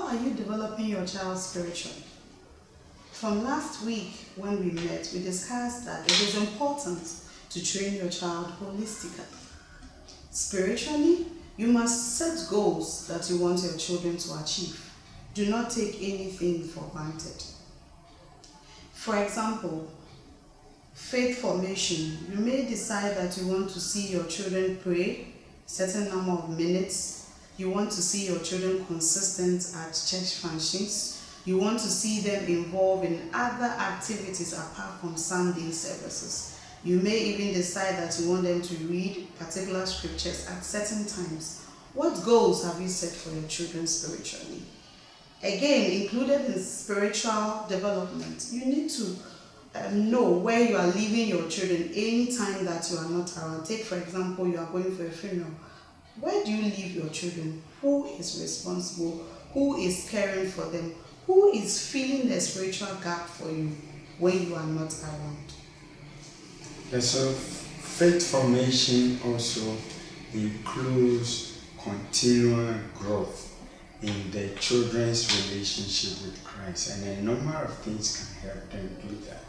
are you developing your child spiritually? From last week when we met, we discussed that it is important to train your child holistically. Spiritually, you must set goals that you want your children to achieve. Do not take anything for granted. For example, faith formation. You may decide that you want to see your children pray a certain number of minutes. You want to see your children consistent at church functions. You want to see them involved in other activities apart from Sunday services. You may even decide that you want them to read particular scriptures at certain times. What goals have you set for your children spiritually? Again, included in spiritual development, you need to know where you are leaving your children anytime that you are not around. Take, for example, you are going for a funeral. Where do you leave your children? Who is responsible? Who is caring for them? Who is filling the spiritual gap for you when you are not around? Yes, so faith formation also includes continual growth in the children's relationship with Christ, and a number of things can help them do that.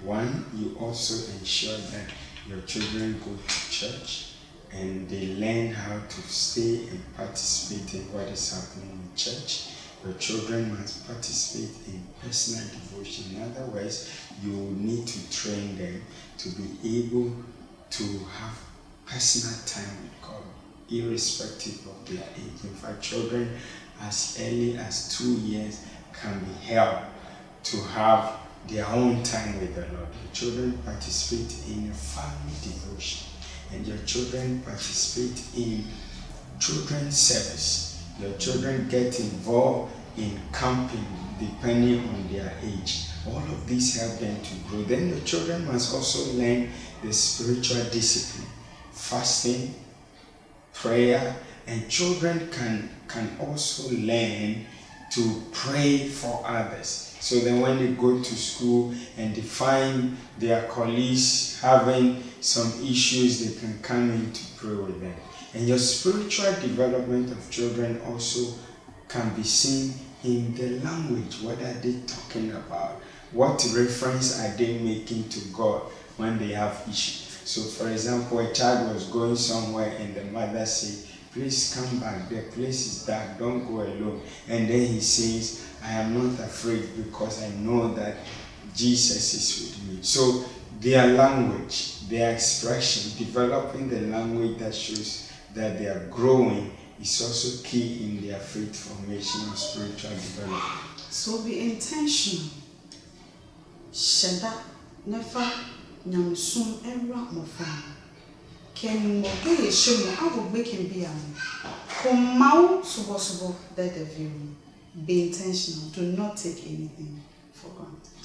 One, you also ensure that your children go to church and they learn how to stay and participate in what is happening in church. Your children must participate in personal devotion. In other words, you need to train them to be able to have personal time with God, irrespective of their age. In fact, children as early as 2 years can be helped to have their own time with the Lord. Your children participate in a family devotion, and your children participate in children's service. Your children get involved in camping depending on their age. All of these help them to grow. Then your children must also learn the spiritual discipline, fasting, prayer, and children can also learn to pray for others. So then when they go to school and they find their colleagues having some issues, they can come in to pray with them. And your spiritual development of children also can be seen in the language. What are they talking about? What reference are they making to God when they have issues? So for example, a child was going somewhere and the mother said, please come back, the place is dark, don't go alone. And then he says, I am not afraid because I know that Jesus is with me. So their language, their expression, developing the language that shows that they are growing is also key in their faith formation and spiritual development. So be intentional. Shada nefa nyamsum era mofam. Ken mo ge yeshimo abu making be am. Komau subo that the view. Be intentional. Do not take anything for granted.